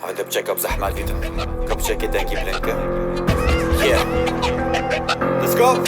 هذا بتشيك اب زحمة ديتا كاب تشيك دنكي بلنكا Yeah Let's go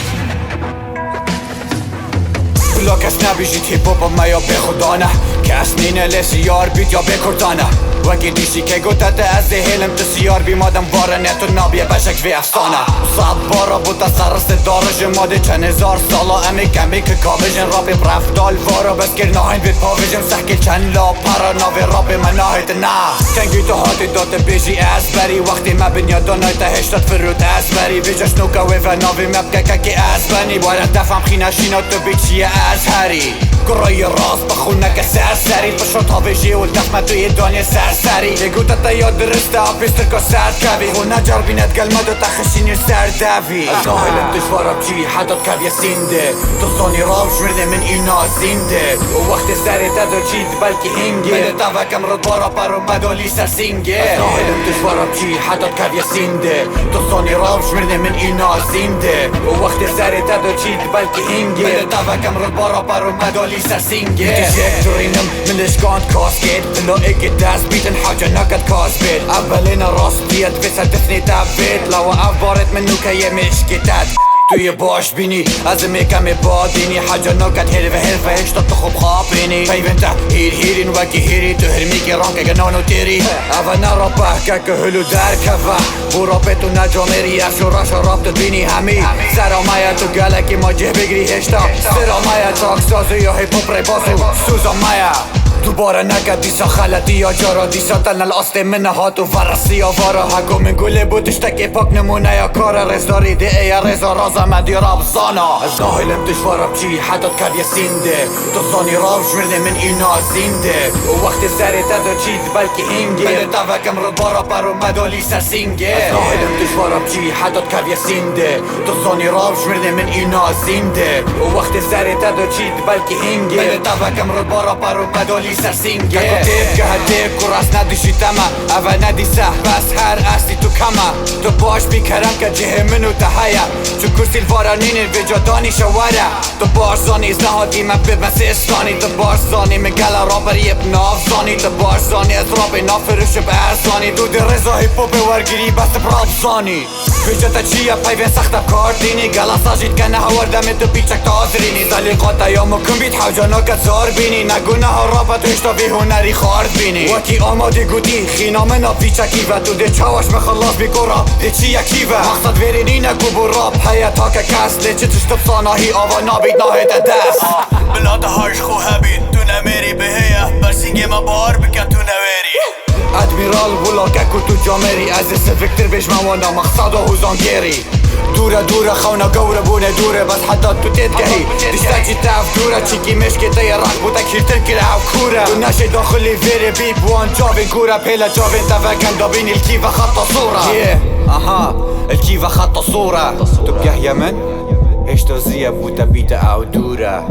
بلا کس نبیشید هیپ هاپ ما یا به خدا نه کس نینه لسیار بیت یا بکردانه وکی دیشی که گوتت از هلم تسیار بیمادم واره نتو نابیه بشک وی افسانه صد بارا بوتا سرست دارش ماده چند هزار سالا امی کمی که کابجن رابی برفتال وارا بسکر ناهین بید پاویجم سحکل چند لا پارا ناوی رابی من ناهید نه تنگی تو هاتی داته بیجی از بری وقتی ما بنیادا نایتا هشتاد فرود از بری بیجاش نوکا ویفا ناوی مبکه که از بنی بارا دفعم خینا شینا تو بیچیه از هری گرای راست بخونه که سرسری پشت ها بجی و دفمه توی دنیا سرسری یگو تا یاد درسته آپیستر که سرد کوی و نجار بیند گلمه دو تخشینی سردوی از ناهلم دشوارم چی حتی کوی سینده دوستانی رام شمرده من اینا زینده و وقت سری تدو چید بلکه هنگه من دوکم رد بارا پر و مدالی سرسینگه از ناهلم دشوارم چی حتی کوی سینده دوستانی رام شمرده من اینا زینده و وقت سری تدو چید بلکه هنگه من دوکم رد بارا پر و مدالی سرسینگه تجاکتورینم من لشکاند کاسکید بلا اگه دست بیتن حاجه نکد کاسبید اولین راست بیاد بسر دفنی تبید لو افبارت منو که یه مشکتت توی باش بینی از میکم بادینی حاجه نکد هلفه هشتا تو خوب خواب بینی پیونتا هیرین وکی هیری تو هرمی که رانک گنانو تیری اول نرابه که هلو در کفه برابه تو نجامری افشو راشا رابطت بینی همی سرامایه تو گلکی ما جه بگری هشتا سرامایه چاکسازو یا هیپ هاپ ری باسو سوزامایه دوباره نکد دیسا خلطی یا جارا دیسا تلن الاصل منه هاتو فرسی یا وارا حکو من گله بودش تکی پاک نمونه یا کار رزداری ده یا رزا رازا مدی راب زانا از ناهلم دشوارم چی حتی کوی سینده دوستانی راب شمرده من اینا زینده و وقت سری تدو چید بلکه هنگه من دوکم رد بارا پر و مدالی سرسینگه از ناهلم دشوارم چی حتی کوی سینده دوستانی راب شمرده من اینا زینده و وقت سری تدو چید بلکه هنگه من دوکم رد بارا پر و مدالی سرسینگه که هدیب کراس ندیشی تمه اول ندیسه بس هر اصلی تو کمه تو باش بیکرم که جه منو تهیه چو کرسی الوارانین وجادانی شواره تو باش زانی از نهادی من به مسیستانی تو باش زانی مگل رابری ابناف زانی تو باش زانی از رابی نافروش برزانی دو در رزا هیپوب ورگیری بست براب زانی وجاتا چیه پیوین سختب کار دینی گلا ساجید که نه وردم تو پیچک تازرینی زلیقاتا یا مکن بیت حوجانا که زار بینی نگونه ها رابط اشتا بی هنری خارد بینی وکی آماده گودی خینا منا پیچکی و تو ده چاوش مخلاص بی گورا ده چی یکی و مقصد ویرینی نگو براب حیاتا که کس لیچه تشتب ساناهی آوا نابید ناهیت دست بلا ده هاش خو هبید تو نمیری به هیه برسینگه ما بار بکن تو نویری ادمیرال بولاککو تو جامری از سفکتر بیش موانا مقصد و حوزانگیری دوره خونا گوره بونه دوره بس حتی تو تدگهی دیشتا چی تف دوره چیکی مشکی تای رق بوده کیرتر کره او کوره تو نشه داخلی ویره بی بوان جاوین کوره پیلا جاوین تفکن دابین الکی و خط صوره الکی و خط صوره تو بگه یمن هشتا زیه بوده بیت او دوره